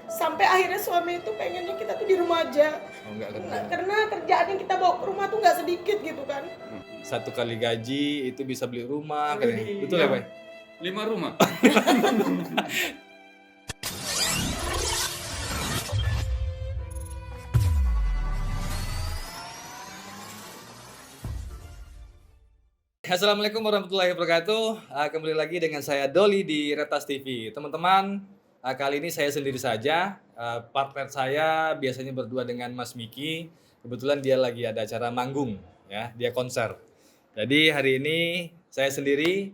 Sampai akhirnya suami itu pengennya kita tuh di rumah aja. Oh, nggak kerja. Karena kerjaan yang kita bawa ke rumah tuh nggak sedikit gitu kan. 1 kali gaji itu bisa beli rumah, Widih. katanya. Betul ya, Pak? 5 rumah. Assalamualaikum warahmatullahi wabarakatuh. Kembali lagi dengan saya Doli di Retas TV. Teman-teman, kali ini saya sendiri saja. Partner saya biasanya berdua dengan Mas Miki. Kebetulan dia lagi ada acara manggung, ya, dia konser. Jadi hari ini saya sendiri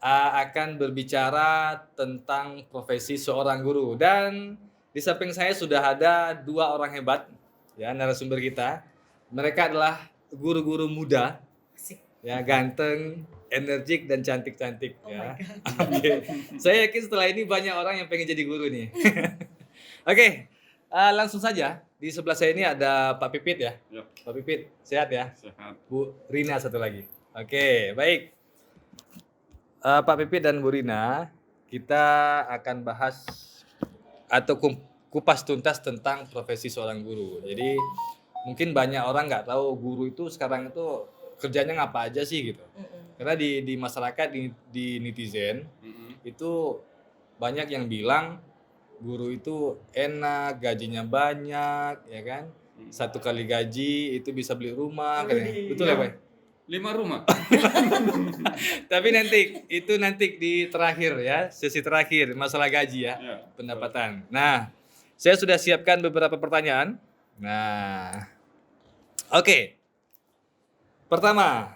akan berbicara tentang profesi seorang guru, dan di samping saya sudah ada 2 orang hebat, ya, narasumber kita. Mereka adalah guru-guru muda, ya, ganteng, energik dan cantik-cantik, Oh ya. my God. Oke. Saya yakin setelah ini banyak orang yang pengen jadi guru nih. Oke, langsung saja. Di sebelah saya ini ada Pak Pipit, ya. Ya, Pak Pipit, sehat ya? sehat. Bu Rina satu lagi. Oke, baik. Pak Pipit dan Bu Rina, kita akan bahas atau kupas tuntas tentang profesi seorang guru. Jadi mungkin banyak orang nggak tahu guru itu sekarang itu kerjanya ngapa aja sih gitu. Karena di masyarakat, di netizen itu banyak yang bilang guru itu enak, gajinya banyak, ya kan? 1 kali gaji itu bisa beli rumah, katanya. Widih. Betul ya, Pak? 5 rumah. Tapi nanti di terakhir, ya, sesi terakhir masalah gaji, ya, Ya. pendapatan. Nah, saya sudah siapkan beberapa pertanyaan. Nah, oke. Pertama,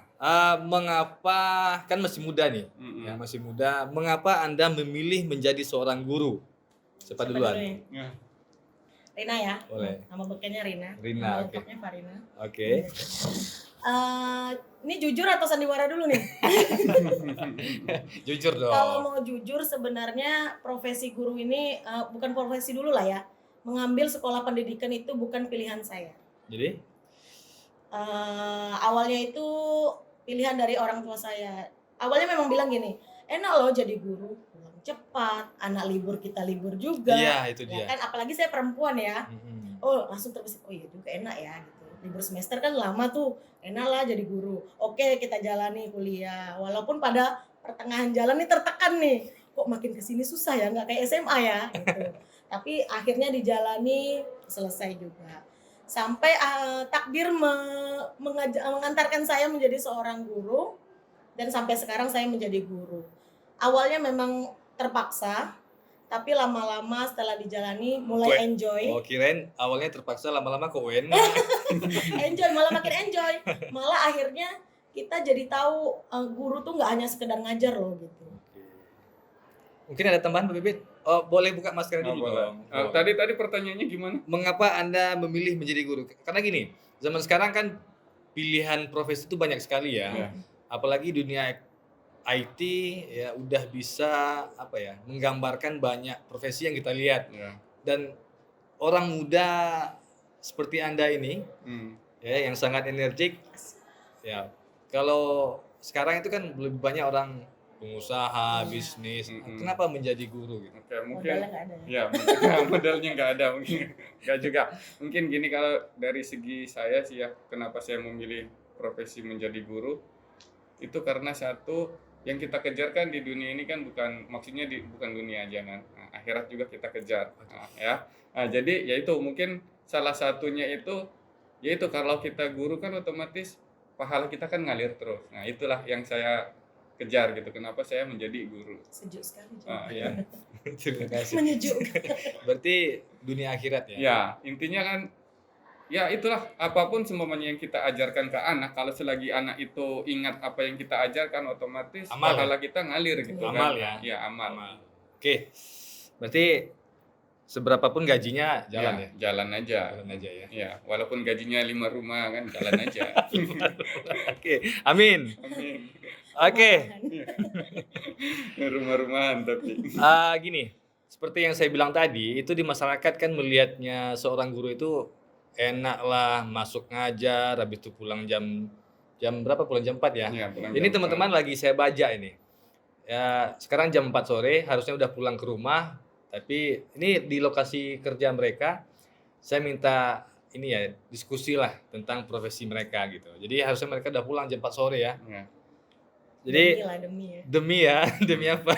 mengapa, kan masih muda nih, ya, masih muda. Mengapa Anda memilih menjadi seorang guru? Siapa duluan? dulu nih? Ya. Rina ya. Boleh. Nama bekennya Rina. Rina, Nama oke. lengkapnya Farina. Oke. Ini jujur atau sandiwara dulu nih? Jujur dong. Kalau mau jujur sebenarnya profesi guru ini bukan profesi dulu lah ya. Mengambil sekolah pendidikan itu bukan pilihan saya. Jadi, Awalnya itu pilihan dari orang tua saya. Awalnya memang bilang gini, enak loh jadi guru, pulang cepat, anak libur kita libur juga. iya itu Ya dia. kan, apalagi saya perempuan ya. Mm-mm. Oh, langsung terbesit, oh iya juga enak ya gitu. Libur semester kan lama tuh, enak lah jadi guru. Oke, kita jalani kuliah. Walaupun pada pertengahan jalan nih tertekan nih, kok makin kesini susah ya, nggak kayak SMA ya gitu. Tapi akhirnya dijalani, selesai juga. Sampai takdir mengantarkan saya menjadi seorang guru, dan sampai sekarang saya menjadi guru. Awalnya memang terpaksa, tapi lama-lama setelah dijalani mulai enjoy. Oh, kirain awalnya terpaksa, lama-lama kok enak. Enjoy, malah makin enjoy. Malah akhirnya kita jadi tahu guru tuh nggak hanya sekedar ngajar loh gitu. Mungkin ada tambahan, Pak Bibit? Oh, boleh buka masker Oh, dulu boleh. dong. Tadi pertanyaannya gimana? Mengapa Anda memilih menjadi guru? Karena gini, zaman sekarang kan pilihan profesi itu banyak sekali ya. Ya. Apalagi dunia IT ya udah bisa menggambarkan banyak profesi yang kita lihat. Ya. Dan orang muda seperti Anda ini, ya, yang sangat energik, ya, kalau sekarang itu kan lebih banyak orang pengusaha, Iya. bisnis. Kenapa menjadi guru gitu? Oke, mungkin Modalnya nggak ada ya. ya, modalnya nggak ada mungkin. Nggak juga. Mungkin gini, kalau dari segi saya sih ya, kenapa saya memilih profesi menjadi guru, itu karena satu, yang kita kejar kan di dunia ini kan maksudnya bukan dunia aja kan. Nah, akhirat juga kita kejar. Nah, ya. Nah, jadi yaitu mungkin salah satunya itu yaitu kalau kita guru kan otomatis pahala kita kan ngalir terus. Nah, itulah yang saya kejar gitu. Kenapa saya menjadi guru? Sejuk sekali. Ya. Terima kasih. Menyejukkan. Berarti dunia akhirat ya? Ya, intinya kan ya itulah, apapun semuanya yang kita ajarkan ke anak, kalau selagi anak itu ingat apa yang kita ajarkan, otomatis Amal, pahala kita ngalir gitu Amal kan. ya? Ya, amal. Oke. Berarti seberapapun gajinya jalan ya? Jalan aja. Jalan aja ya. Ya, walaupun gajinya 5 rumah kan jalan aja. Oke, amin. Amin. Oke. Rumah-rumahan tapi. Gini, seperti yang saya bilang tadi, itu di masyarakat kan melihatnya seorang guru itu enak lah, masuk ngajar, habis itu pulang jam berapa? Pulang jam 4 ya? Ya, pulang Ini jam teman-teman lagi saya baca ini. Ya, sekarang jam 4 sore, harusnya udah pulang ke rumah, Tapi ini di lokasi kerja mereka, saya minta ini ya, diskusi lah tentang profesi mereka gitu. Jadi harusnya mereka udah pulang jam 4 sore ya. Ya. Jadi Demi ya. demi ya, demi apa?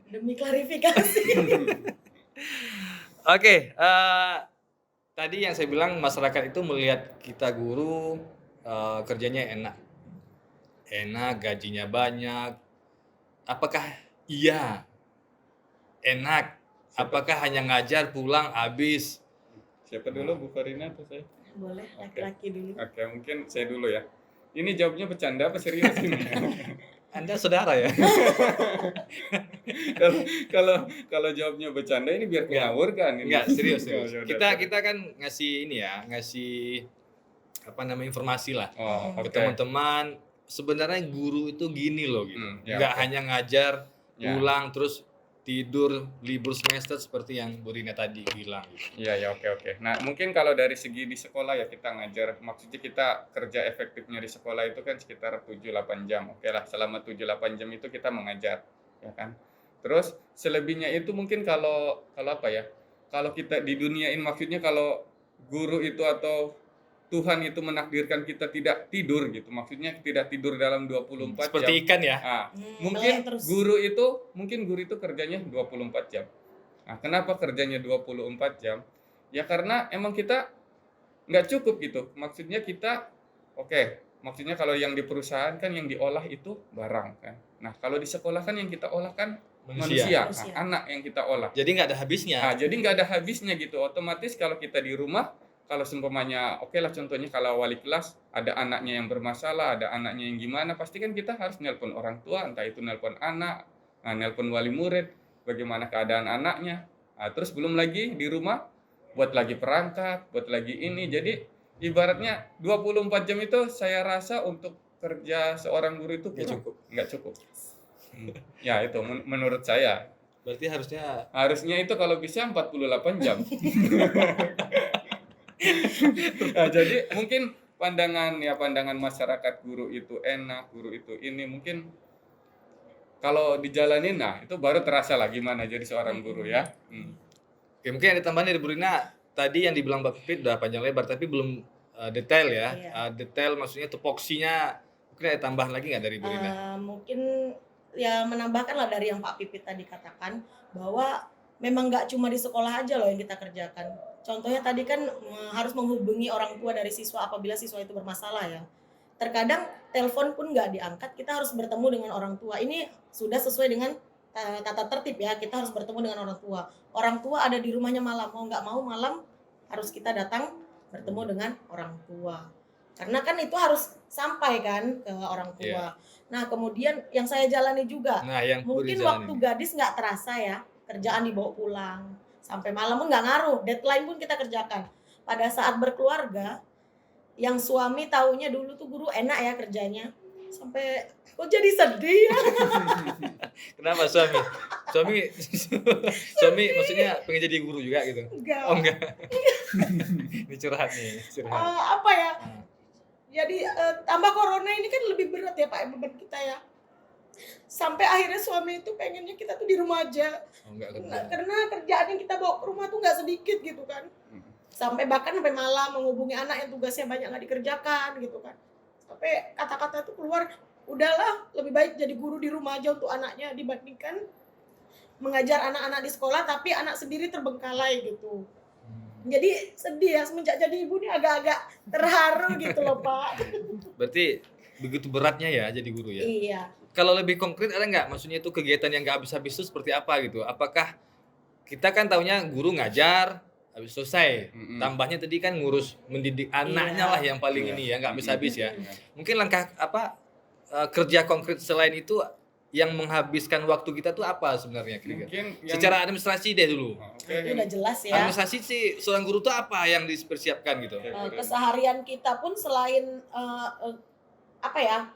Demi klarifikasi. Oke, tadi yang saya bilang masyarakat itu melihat kita guru kerjanya enak. Enak, gajinya banyak. Apakah iya enak? Apakah hanya ngajar pulang habis? Siapa dulu, Bu Farina atau saya? Boleh laki-laki dulu. Oke, mungkin saya dulu ya. Ini jawabnya bercanda apa serius ini? Anda saudara ya? Kalau kalau kalau jawabnya bercanda ini biar ngawur kan? Ini. Enggak, serius. Oh, ya udah, Kita sorry. kita kan ngasih ini ya, ngasih apa namanya informasi lah Oh, ke oke. teman-teman. Sebenarnya guru itu gini loh gitu. Ya, Nggak oke. hanya ngajar, Ya. pulang terus tidur, libur semester seperti yang Bu Rina tadi bilang gitu. Iya ya, oke. Nah, mungkin kalau dari segi di sekolah ya kita ngajar, maksudnya kita kerja efektifnya di sekolah itu kan sekitar 7-8 jam. Oke lah, selama 7-8 jam itu kita mengajar, ya kan. Terus selebihnya itu mungkin kalau apa ya? Kalau kita di duniain, maksudnya kalau guru itu atau Tuhan itu menakdirkan kita tidak tidur gitu. Maksudnya tidak tidur dalam 24 Seperti jam. ikan ya. Nah, Melek mungkin terus. guru itu kerjanya 24 jam. Nah, kenapa kerjanya 24 jam? Ya karena emang kita nggak cukup gitu. Maksudnya kita, maksudnya kalau yang di perusahaan kan yang diolah itu barang kan. Nah, kalau di sekolah kan yang kita olah kan manusia. Manusia. Nah, anak yang kita olah. Jadi nggak ada habisnya. Nah, jadi nggak ada habisnya gitu. Otomatis kalau kita di rumah, kalau seumpamanya, lah contohnya kalau wali kelas, ada anaknya yang bermasalah, ada anaknya yang gimana, pasti kan kita harus nelpon orang tua, entah itu nelpon anak, nelpon wali murid, bagaimana keadaan anaknya. Nah, terus belum lagi di rumah, buat lagi perangkat, buat lagi ini. Jadi ibaratnya 24 jam itu saya rasa untuk kerja seorang guru itu nggak cukup. Ya itu menurut saya. Berarti Harusnya itu kalau bisa 48 jam. Nah, jadi mungkin pandangan masyarakat guru itu enak, guru itu ini mungkin kalau dijalanin, nah itu baru terasa lah gimana jadi seorang guru ya. Oke, mungkin ada tambahan dari Bu Rina. Tadi yang dibilang Mbak Pipit udah panjang lebar, tapi belum detail ya. Iya. Detail maksudnya tupoksinya. Mungkin ada tambahan lagi nggak dari Bu Rina? Mungkin ya menambahkan lah dari yang Pak Pipit tadi katakan bahwa memang nggak cuma di sekolah aja loh yang kita kerjakan. Contohnya tadi kan harus menghubungi orang tua dari siswa apabila siswa itu bermasalah ya. Terkadang telepon pun nggak diangkat, kita harus bertemu dengan orang tua. Ini sudah sesuai dengan tata tertib ya, kita harus bertemu dengan orang tua. Orang tua ada di rumahnya malam, mau nggak mau malam harus kita datang bertemu dengan orang tua. Karena kan itu harus sampai kan ke orang tua. Nah kemudian yang saya jalani juga, Nah, yang Bu mungkin Rina waktu jalani. gadis nggak terasa ya, kerjaan dibawa pulang. Sampai malam pun nggak ngaruh, deadline pun kita kerjakan. Pada saat berkeluarga, yang suami taunya dulu tuh guru enak ya kerjanya. Sampai kok jadi sedih ya. Kenapa suami? Suami maksudnya pengen jadi guru juga gitu? Enggak. Oh enggak. Ini curhat nih, curhat. Apa ya? Jadi tambah corona ini kan lebih berat ya Pak beban kita ya. Sampai akhirnya suami itu pengennya kita tuh di rumah aja. Oh enggak Karena kerjaan yang kita bawa ke rumah tuh nggak sedikit gitu kan. Sampai sampai malam menghubungi anak yang tugasnya banyak nggak dikerjakan gitu kan. Sampai kata-kata itu keluar, udahlah lebih baik jadi guru di rumah aja untuk anaknya dibandingkan mengajar anak-anak di sekolah tapi anak sendiri terbengkalai gitu. Jadi sedih ya, semenjak jadi ibu nih agak-agak terharu gitu loh Pak. Berarti begitu beratnya ya jadi guru ya? Iya. Kalau lebih konkret ada nggak? Maksudnya itu kegiatan yang nggak habis-habis itu seperti apa gitu? Apakah kita kan taunya guru ngajar habis selesai, tambahnya tadi kan ngurus mendidik anaknya lah yang paling ini ya nggak habis-habis ya. Mungkin langkah apa kerja konkret selain itu yang menghabiskan waktu kita tuh apa sebenarnya kira-kira? Mungkin Secara administrasi deh dulu. Itu udah jelas ya. Administrasi sih seorang guru tuh apa yang dipersiapkan gitu? Keseharian kita pun selain apa ya?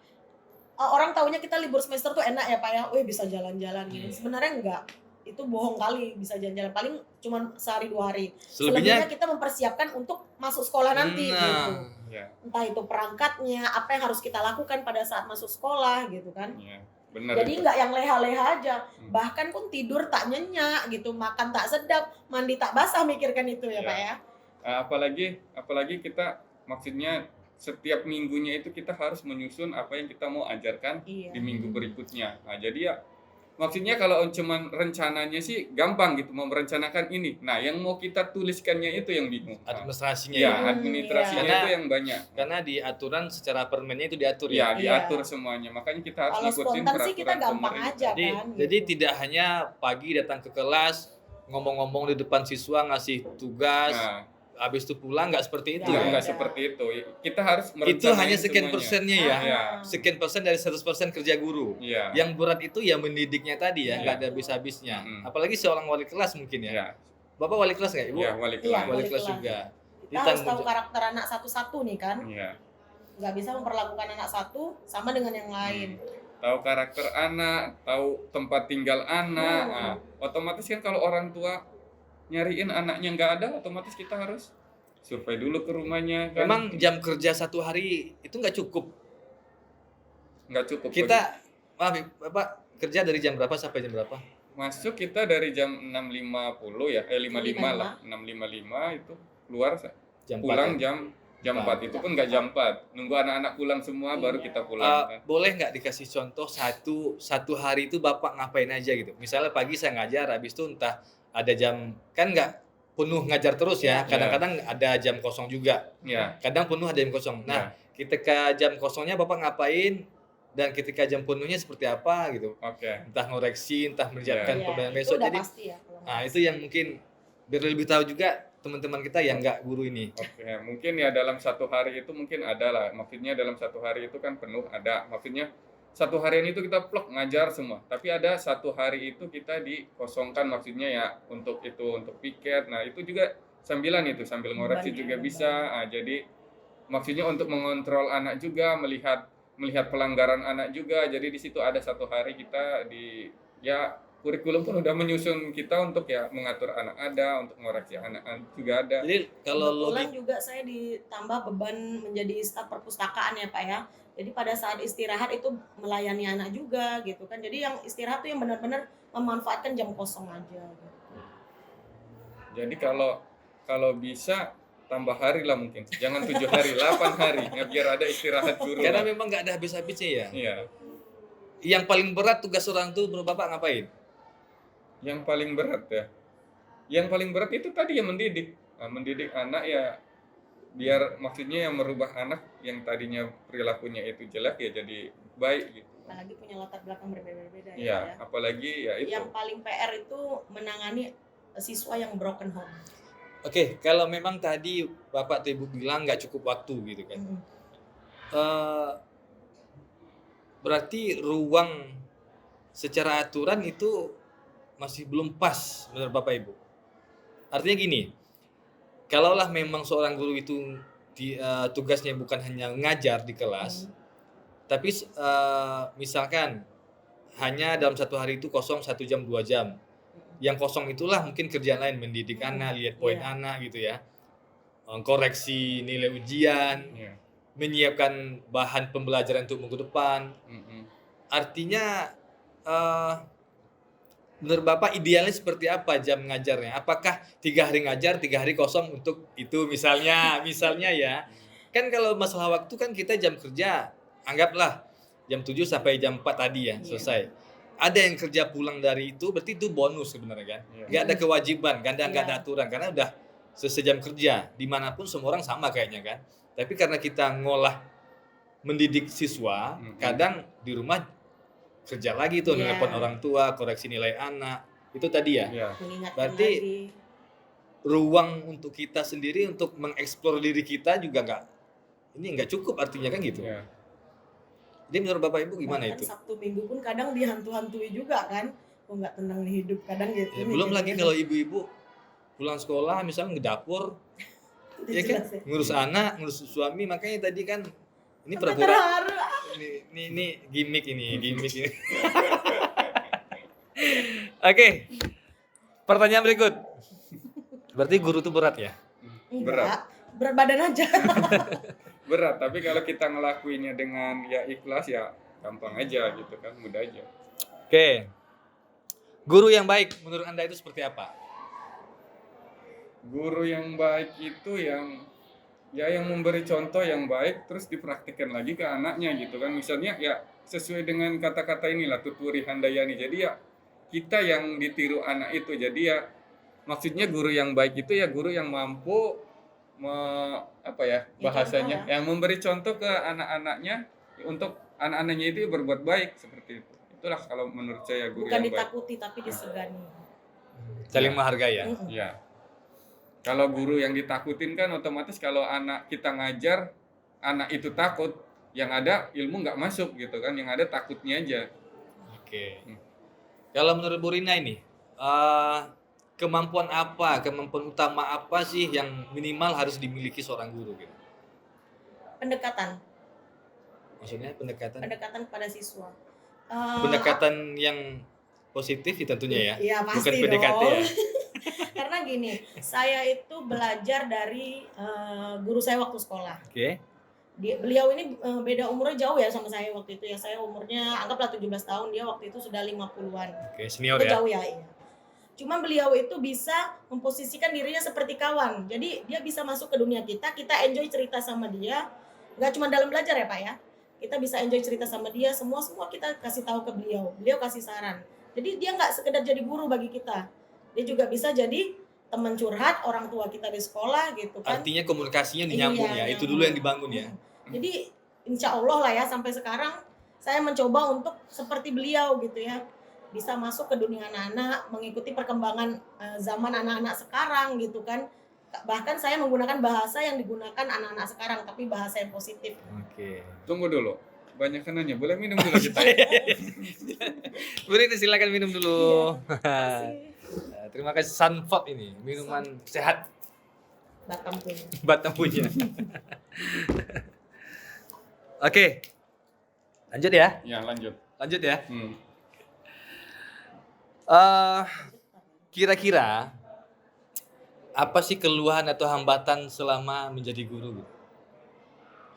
Orang taunya kita libur semester tuh enak ya Pak ya. Bisa jalan-jalan gini. Sebenarnya enggak. Itu bohong kali bisa jalan-jalan. Paling cuma sehari 2 hari. Selebihnya kita mempersiapkan untuk masuk sekolah nanti gitu. Entah itu perangkatnya, apa yang harus kita lakukan pada saat masuk sekolah gitu kan. benar Jadi itu. nggak yang leha-leha aja. Hmm. Bahkan pun tidur tak nyenyak gitu, makan tak sedap, mandi tak basah, mikirkan itu ya, Iya. Pak ya. Apalagi kita maksudnya setiap minggunya itu kita harus menyusun apa yang kita mau ajarkan Iya. di minggu berikutnya. Nah, jadi ya maksudnya kalau cuman rencananya sih gampang gitu, mau merencanakan ini. Nah, yang mau kita tuliskannya itu yang bingung. Nah, Administrasinya ya, ya. administrasinya Karena- itu yang banyak. Karena di aturan secara permennya itu diatur Ya, ya. diatur semuanya. Makanya kita harus Kalau ngikutin spontan sih kita peraturan gampang pemerintah. aja Jadi kan. jadi gitu. tidak hanya pagi datang ke kelas ngomong-ngomong di depan siswa ngasih tugas, Nah, habis itu pulang nggak seperti itu Nggak ya. enggak ada. seperti itu. Kita harus Itu merencanain hanya sekian semuanya. persennya ya. Iya. Sekian persen dari 100% kerja guru. Iya. Yang berat itu ya mendidiknya tadi ya, Iya. nggak ada habis-habisnya. Mm. Apalagi seorang wali kelas mungkin ya. Iya. Bapak wali kelas nggak, Ibu? Iya, wali Iya, kelas. Wali wali kelas kelas. juga. Kita harus tahu karakter anak satu-satu nih kan. Iya. Nggak bisa memperlakukan anak satu sama dengan yang lain. Tahu karakter anak, tahu tempat tinggal anak. Nah, otomatis kan kalau orang tua nyariin anaknya nggak ada, otomatis kita harus survei dulu ke rumahnya kan. Memang jam kerja satu hari itu nggak cukup. nggak cukup. Kita, maaf Bapak, kerja dari jam berapa sampai jam berapa? Masuk kita dari jam 6.50 ya, 5.55 lah. 6.55 itu keluar Jam pulang 4 ya? jam 4. Itu pun nggak jam 4. Nunggu anak-anak pulang semua baru kita pulang kan. Boleh nggak dikasih contoh satu hari itu Bapak ngapain aja gitu? Misalnya pagi saya ngajar, habis itu entah ada jam, kan nggak penuh ngajar terus ya. Iya. Kadang-kadang ada jam kosong juga. Ya. Kadang penuh ada jam kosong. Nah, ketika jam kosongnya Bapak ngapain? Dan ketika jam penuhnya seperti apa gitu? Oke. Entah ngoreksi, entah mengerjakan Iya, pembelajaran itu besok. udah Jadi, pasti ya. kalau nah nggak itu yang mungkin biar lebih tahu juga teman-teman kita yang nggak guru ini. Oke, mungkin ya dalam satu hari itu mungkin ada lah. Maksudnya dalam satu hari itu kan penuh ada. Maksudnya satu harian itu kita plok ngajar semua. Tapi ada satu hari itu kita dikosongkan maksudnya ya untuk itu untuk piket. Nah itu juga sambilan itu sambil ngoreksi Beban ya, juga beban. bisa. Nah, jadi maksudnya untuk mengontrol anak juga melihat pelanggaran anak juga. Jadi di situ ada satu hari kita di ya kurikulum pun udah menyusun kita untuk ya mengatur anak ada, untuk mengoreksi anak juga ada. Jadi kalau Kebetulan logik juga saya ditambah beban menjadi staf perpustakaan ya Pak ya. Jadi pada saat istirahat itu melayani anak juga gitu kan. Jadi yang istirahat tuh yang benar-benar memanfaatkan jam kosong aja. Gitu. Jadi kalau bisa tambah hari lah mungkin. Jangan 7 hari, 8 hari. Ya, biar ada istirahat guru. karena lah. memang nggak ada habis-habisnya ya. Iya. Yang paling berat tugas orang tuh menurut Bapak ngapain? Yang paling berat ya. Yang paling berat itu tadi yang mendidik. Nah, mendidik anak ya biar maksudnya yang merubah anak yang tadinya perilakunya itu jelek ya jadi baik gitu. Apalagi punya latar belakang berbeda-beda ya. Iya, Pak ya. apalagi ya itu. Yang paling PR itu menangani siswa yang broken home. Oke, kalau memang tadi Bapak atau Ibu bilang nggak cukup waktu gitu kan. Mm-mm. Eh, berarti ruang secara aturan itu masih belum pas menurut Bapak Ibu. Artinya gini, kalaulah memang seorang guru itu tugasnya bukan hanya ngajar di kelas, tapi misalkan hanya dalam satu hari itu kosong 1 jam 2 jam. Yang kosong itulah mungkin kerjaan lain, mendidik anak, lihat poin Iya. anak gitu ya, koreksi nilai ujian, Iya. menyiapkan bahan pembelajaran untuk minggu depan. Mm-mm. Artinya menurut Bapak idealnya seperti apa jam ngajarnya? Apakah 3 hari ngajar, 3 hari kosong untuk itu misalnya ya. Kan kalau masalah waktu kan kita jam kerja anggaplah jam 7 sampai jam 4 tadi ya, Iya. selesai. Ada yang kerja pulang dari itu berarti itu bonus sebenarnya kan. Iya. Nggak ada kewajiban, nggak ada Iya. aturan karena udah selesai jam kerja. Dimanapun semua orang sama kayaknya kan. Tapi karena kita ngolah mendidik siswa, Mhm. kadang di rumah kerja lagi tuh, Iya. nelpon orang tua, koreksi nilai anak. Itu tadi ya. Iya. Mengingatkan Berarti lagi. ruang untuk kita sendiri untuk mengeksplor diri kita juga nggak cukup artinya kan gitu. Iya. Jadi menurut Bapak Ibu gimana Bahkan itu? Sabtu Minggu pun kadang dihantu-hantui juga kan. Kok nggak tenang nih hidup kadang gitu. Ya, belum lagi kalau ibu-ibu pulang sekolah misalnya ke dapur, Itu ya kan, jelas ya. ngurus anak, ngurus suami, makanya tadi kan ini Sampai pura-pura terharu. ini gimmick ini. Oke. Pertanyaan berikut. Berarti guru itu berat ya? Enggak, berat badan aja. Berat, tapi kalau kita ngelakuinnya dengan ya ikhlas ya gampang aja gitu kan, mudah aja. Oke. Guru yang baik menurut Anda itu seperti apa? Guru yang baik itu yang memberi contoh yang baik terus dipraktikkan lagi ke anaknya gitu kan. Misalnya ya sesuai dengan kata-kata inilah Tuturi Handayani. Jadi ya kita yang ditiru anak itu. Jadi ya maksudnya guru yang baik itu ya guru yang mampu bahasanya yang memberi contoh ke anak-anaknya untuk anak-anaknya itu berbuat baik seperti itu. Itulah kalau menurut saya guru Bukan yang baik. ditakuti tapi disegani. Saling menghargai ya. Ya. Kalau guru yang ditakutin kan otomatis kalau anak kita ngajar, anak itu takut, yang ada ilmu nggak masuk gitu kan, yang ada takutnya aja. Oke. Kalau menurut Bu Rina ini, kemampuan utama apa sih yang minimal harus dimiliki seorang guru gitu? Pendekatan Maksudnya pendekatan pada siswa. pendekatan yang positif ya tentunya ya. Iya pasti Bukan PDKT dong. ya. Karena gini, saya itu belajar dari guru saya waktu sekolah. Oke. Beliau ini beda umurnya jauh ya sama saya waktu itu ya. Saya umurnya anggaplah 17 tahun, dia waktu itu sudah 50-an. Oke, senior Itu ya. jauh ya, iya. Cuma beliau itu bisa memposisikan dirinya seperti kawan. Jadi dia bisa masuk ke dunia kita enjoy cerita sama dia. Gak cuma dalam belajar ya Pak ya. Kita bisa enjoy cerita sama dia, semua kita kasih tahu ke beliau. Beliau kasih saran. Jadi dia nggak sekedar jadi guru bagi kita. Dia juga bisa jadi teman curhat orang tua kita di sekolah gitu kan. Artinya komunikasinya nyambung ya. Itu dulu yang dibangun ya. Jadi insya Allah lah ya sampai sekarang saya mencoba untuk seperti beliau gitu ya. Bisa masuk ke dunia anak-anak, mengikuti perkembangan zaman anak-anak sekarang gitu kan. Bahkan saya menggunakan bahasa yang digunakan anak-anak sekarang, tapi bahasa yang positif. Oke. Tunggu dulu. Banyak kan nanya, boleh minum dulu kita ya? Bu Rina silakan minum dulu. Makasih. Terima kasih Sunford ini, minuman sehat Batam punya. Batam punya. Oke. Lanjut ya. Ya lanjut. Lanjut ya. Hmm. Kira-kira apa sih keluhan atau hambatan selama menjadi guru?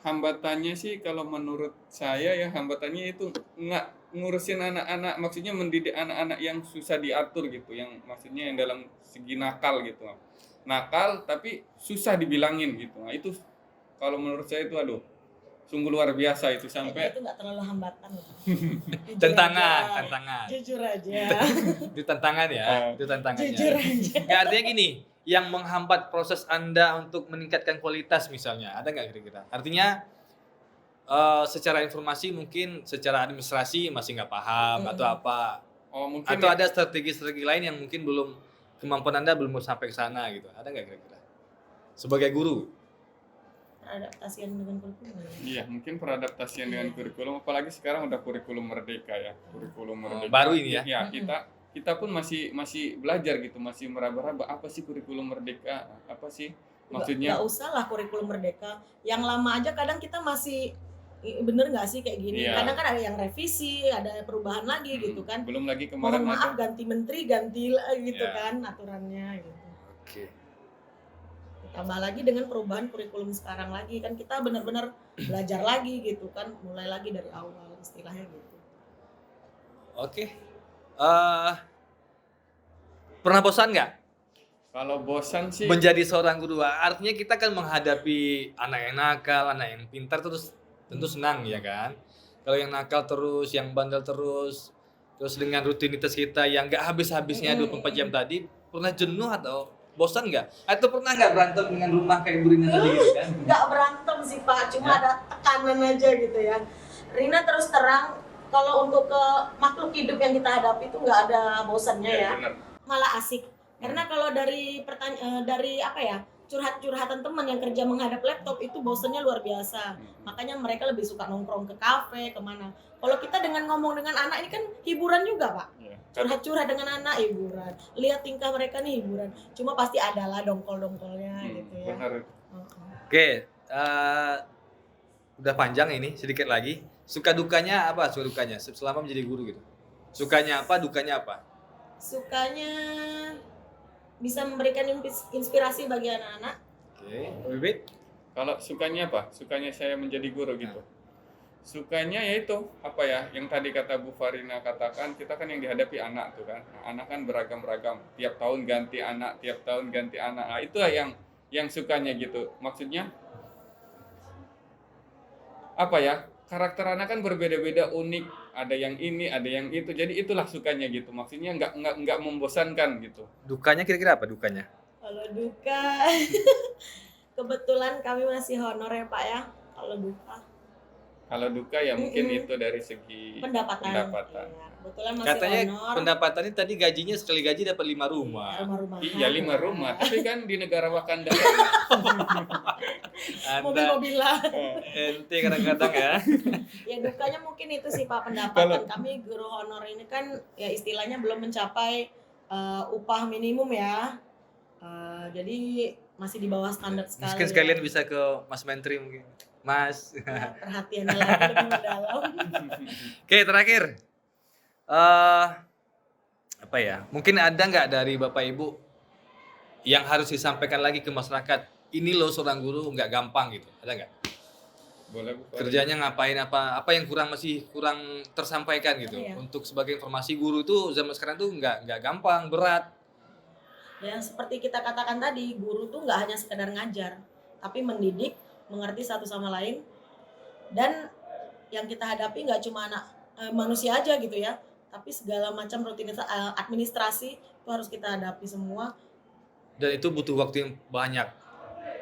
Hambatannya sih kalau menurut saya ya hambatannya itu nggak ngurusin anak-anak, maksudnya mendidik anak-anak yang susah diatur gitu, yang maksudnya yang dalam segi nakal gitu. Nakal tapi susah dibilangin gitu. Nah, itu kalau menurut saya itu aduh sungguh luar biasa itu sampai Itu nggak terlalu hambatan. Tantangan. Jujur aja. Itu tantangan ya, itu tantangannya. Jujur aja. Nggak, artinya gini, yang menghambat proses Anda untuk meningkatkan kualitas misalnya, ada nggak kira-kira? Artinya secara informasi mungkin, secara administrasi masih nggak paham atau apa? mungkin Atau ada strategi-strategi lain yang mungkin kemampuan Anda belum sampai ke sana gitu. Ada nggak kira-kira? Sebagai guru. Adaptasian dengan kurikulum. iya mungkin peradaptasian dengan kurikulum, apalagi sekarang udah kurikulum merdeka ya, kurikulum merdeka. Baru ini ya? Ya kita pun masih belajar gitu, masih meraba-raba apa sih kurikulum merdeka, apa sih maksudnya. Nggak usah lah kurikulum merdeka. Yang lama aja kadang kita masih bener nggak sih kayak gini. Iya. Kadang kan ada yang revisi, ada perubahan lagi gitu kan. Belum lagi kemarin Mohon maaf ada ganti menteri, ganti gitu Iya. kan aturannya gitu. Oke. Tambah lagi dengan perubahan kurikulum sekarang lagi kan kita benar-benar belajar lagi gitu kan, mulai lagi dari awal istilahnya gitu. Oke. Pernah bosan nggak kalau bosan sih menjadi seorang guru? Artinya kita kan menghadapi anak yang nakal, anak yang pintar terus tentu senang ya kan. Kalau yang nakal terus, yang bandel terus dengan rutinitas kita yang nggak habis-habisnya 24 jam tadi, pernah jenuh atau bosan nggak? Atau pernah nggak berantem dengan rumah kayak Bu Rina tadi gitu kan? Nggak berantem sih Pak, cuma ada tekanan aja gitu ya. Rina terus terang kalau untuk ke makhluk hidup yang kita hadapi itu nggak ada bosannya ya. benar. Malah asik. Karena kalau dari dari apa ya, curhatan teman yang kerja menghadap laptop itu bosannya luar biasa. Makanya mereka lebih suka nongkrong ke kafe, kemana. Kalau kita dengan ngomong dengan anak ini kan hiburan juga Pak. Ya. Curhat-curhat dengan anak hiburan. Lihat tingkah mereka nih hiburan. Cuma pasti adalah dongkol-dongkolnya gitu ya. Benar. Oke, udah panjang ini, sedikit lagi. Suka dukanya apa? Suka dukanya selama menjadi guru gitu. Sukanya apa, dukanya apa? Sukanya bisa memberikan inspirasi bagi anak-anak. Oke, Bibit? Kalau sukanya apa? Sukanya saya menjadi guru gitu. Sukanya yaitu apa ya, yang tadi kata Bu Farina katakan, kita kan yang dihadapi anak tuh kan. Nah, anak kan beragam-ragam, tiap tahun ganti anak, tiap tahun ganti anak. Nah, itulah yang sukanya gitu. Maksudnya apa ya, karakter anak kan berbeda-beda, unik, ada yang ini, ada yang itu, jadi itulah sukanya gitu. Maksudnya nggak membosankan gitu. Dukanya kira-kira apa dukanya? Kalau duka, kebetulan kami masih honor ya Pak ya. Kalau Duka ya mungkin Mm-mm. itu dari segi pendapatan. pendapatan. Iya, kebetulan masih Katanya honor. pendapatannya tadi gajinya sekali gaji dapat 5 rumah. Rumah-rumahan. Iya 5 rumah, tapi kan di negara Wakanda. Anda Mobil-mobilan. ente kadang-kadang ya. Ya dukanya mungkin itu sih Pak, pendapatan kami guru honor ini kan ya istilahnya belum mencapai upah minimum ya. Jadi masih di bawah standar sekali. Mungkin sekalian bisa ke Mas Menteri mungkin. Mas. Ya, perhatiannya lagi lebih mendalam. Oke, terakhir. Apa ya? Mungkin ada nggak dari Bapak Ibu yang harus disampaikan lagi ke masyarakat? Ini loh seorang guru nggak gampang gitu. Ada nggak? Boleh Bu Farina? Kerjanya ngapain, apa yang masih kurang tersampaikan gitu. Iya. Untuk sebagai informasi, guru itu zaman sekarang tuh nggak gampang, berat. Dan seperti kita katakan tadi, guru tuh nggak hanya sekedar ngajar, tapi mendidik, mengerti satu sama lain. Dan yang kita hadapi nggak cuma manusia aja gitu ya, tapi segala macam rutinitas administrasi itu harus kita hadapi semua. Dan itu butuh waktu yang banyak.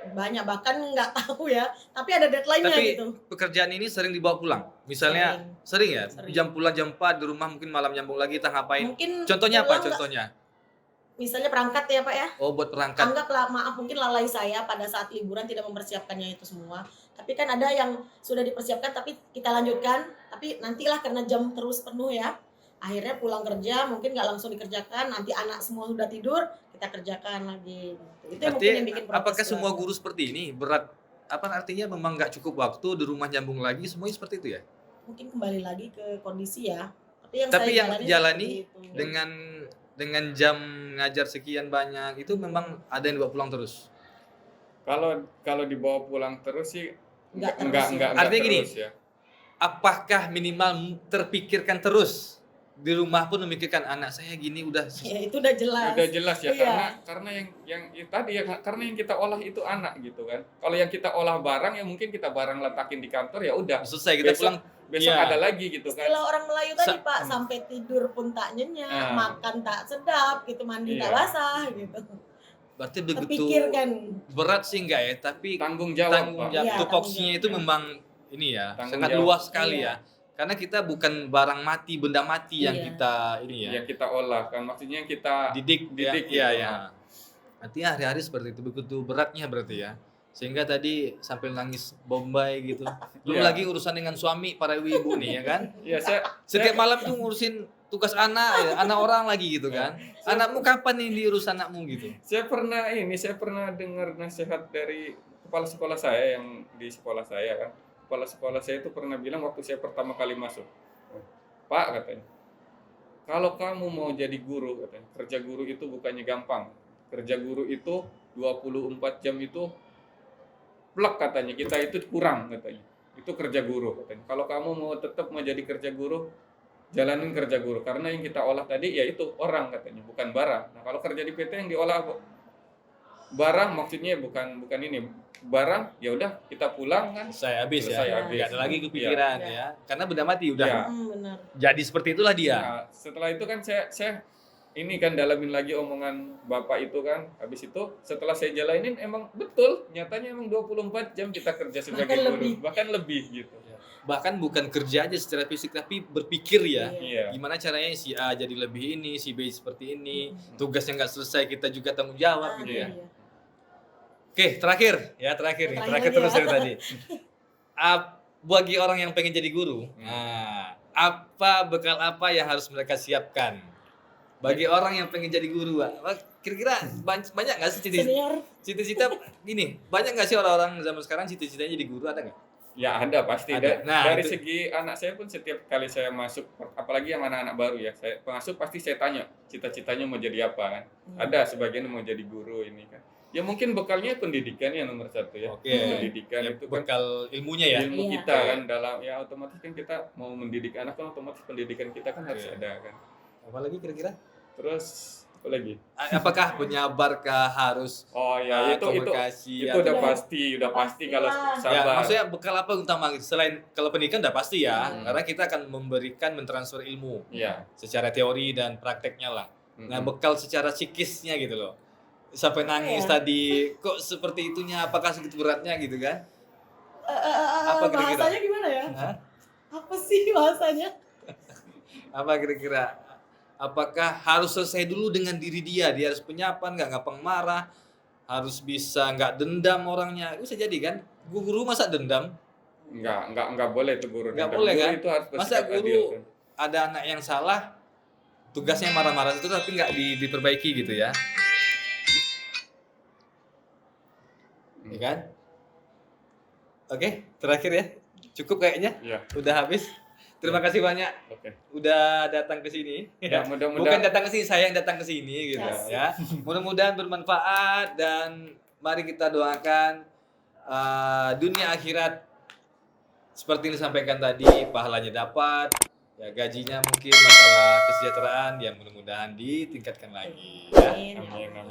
Banyak, bahkan nggak tahu ya, tapi ada deadline-nya Tapi gitu. pekerjaan ini sering dibawa pulang. Misalnya sering ya, Sering. jam pulang jam 4 di rumah, mungkin malam nyambung lagi, entah ngapain. Mungkin Contohnya apa pulang nggak- contohnya? Misalnya perangkat ya Pak ya. Oh, buat perangkat. Anggaplah, maaf mungkin lalai saya pada saat liburan tidak mempersiapkannya itu semua. Tapi kan ada yang sudah dipersiapkan tapi kita lanjutkan, tapi nantilah karena jam terus penuh ya. Akhirnya pulang kerja mungkin nggak langsung dikerjakan, nanti anak semua sudah tidur, kita kerjakan lagi. Itu yang mungkin yang bikin Artinya, apakah protes semua banget. guru seperti ini? Berat, apa artinya memang nggak cukup waktu, di rumah nyambung lagi, semuanya seperti itu ya? Mungkin kembali lagi ke kondisi ya. Tapi yang Tapi saya yang jalani jalani seperti itu. dengan jam ngajar sekian banyak, itu memang ada yang dibawa pulang terus. Kalau dibawa pulang terus sih Nggak enggak terus ya. Artinya gini, terus ya. Apakah minimal terpikirkan terus di rumah pun memikirkan anak saya gini udah Ya itu udah jelas. Udah jelas ya, Iya. karena yang tadi ya, karena yang kita olah itu anak gitu kan. Kalau yang kita olah barang ya mungkin kita barang letakin di kantor ya udah. selesai kita Besok- pulang. Besok Iya. ada lagi gitu kan. Istilah orang Melayu tadi Pak, sampai tidur pun tak nyenyak, Ah. makan tak sedap, gitu, mandi tak Iya. basah gitu. Berarti begitu Terpikirkan. berat sih enggak ya, tapi Tanggung jawab, tanggung Pak. jawab Iya, tupoksinya itu tanggung memang ini ya Tanggung sangat jawab. luas sekali Iya. ya. Karena kita bukan barang mati, benda mati yang Iya. kita ini ya Yang kita olah kan, maksudnya yang kita didik didik ya, gitu. ya. Artinya hari-hari seperti itu, begitu beratnya berarti ya. Sehingga tadi sampai nangis Bombay gitu. Belum Iya. lagi urusan dengan suami para ibu nih ya kan. Ya saya Setiap malam tuh ngurusin tugas anak, ya, anak orang lagi gitu kan. Anakmu kapan nih diurus anakmu gitu. saya pernah dengar nasihat dari kepala sekolah saya yang di sekolah saya kan. Kepala sekolah saya itu pernah bilang waktu saya pertama kali masuk, Pak katanya, kalau kamu mau jadi guru katanya, kerja guru itu bukannya gampang. Kerja guru itu 24 jam itu plek katanya, kita itu kurang katanya. Itu kerja guru katanya. Kalau kamu mau tetap mau jadi kerja guru, jalanin kerja guru, karena yang kita olah tadi ya itu orang katanya, bukan barang. Nah, kalau kerja di PT yang diolah barang, maksudnya bukan ini barang, ya udah kita pulang kan. Saya habis ya. Selesai Nggak habis. ada lagi kepikiran Iya. ya. Karena benda mati udah. Iya. Benar. Jadi seperti itulah dia. Nah, setelah itu kan saya ini kan dalamin lagi omongan Bapak itu kan. Habis itu setelah saya jalanin emang betul, nyatanya emang 24 jam kita kerja sebagai Bahkan guru, lebih. bahkan lebih gitu. Bahkan bukan kerja aja secara fisik tapi berpikir ya. Iya. Gimana caranya si A jadi lebih ini, si B seperti ini, tugas yang nggak selesai kita juga tanggung jawab gitu ya. Iya. Oke, terakhir nih, terakhir Terakhir terus ya. dari tadi. Bagi orang yang pengen jadi guru, nah, apa bekal apa yang harus mereka siapkan? Bagi orang yang pengen jadi guru, kira-kira banyak nggak sih Senior. cita-cita gini? Banyak nggak sih orang-orang zaman sekarang cita-citanya jadi guru, ada nggak? Ya ada pasti. Ada. Nah, Dari itu. segi anak saya pun setiap kali saya masuk, apalagi yang anak-anak baru ya, saya masuk pasti saya tanya cita-citanya mau jadi apa kan. Ada sebagian mau jadi guru ini kan. Ya mungkin bekalnya pendidikan ya nomor satu ya. Oke. Pendidikan Ya, itu kan bekal ilmunya ya. ilmu Iya. kita kan dalam ya otomatis kan kita mau mendidik anak kan otomatis pendidikan kita kan harus Oke. ada kan. Apalagi kira-kira? Terus apa lagi? Apakah penyabarkah harus Oh ya itu komunikasi? udah Iya. udah pasti kalau Pastilah. Ya, sabar. maksudnya bekal apa utama selain kalau pendidikan udah pasti ya, Hmm. karena kita akan memberikan mentransfer ilmu Iya. secara teori dan prakteknya lah. Nah, Mm-mm. bekal secara psikisnya gitu loh. Sampai nangis Iya. tadi, kok seperti itunya, apakah segitu beratnya gitu kan? Apa kira-kira? Bahasanya gimana ya? Hah? Apa sih bahasanya? Apa kira-kira? Apakah harus selesai dulu dengan diri dia harus penyapan, nggak gampang marah, harus bisa nggak dendam orangnya. Bisa jadi kan? Guru masa dendam? Enggak boleh itu guru. Nggak Dan boleh guru kan? itu harus Masa bersikap adil guru kan. ada anak yang salah, tugasnya marah-marah itu tapi nggak diperbaiki gitu ya? Ya kan? Oke, terakhir ya. Cukup kayaknya. Iya. Udah habis. Terima kasih banyak Oke. udah datang ke sini. Ya, Bukan mudah-mudahan datang ke sini, saya yang datang ke sini gitu Yes. ya. Mudah-mudahan bermanfaat dan mari kita doakan dunia akhirat seperti yang disampaikan tadi, pahalanya dapat, ya gajinya mungkin masalah kesejahteraan yang mudah-mudahan ditingkatkan lagi ya. Amin. Amin.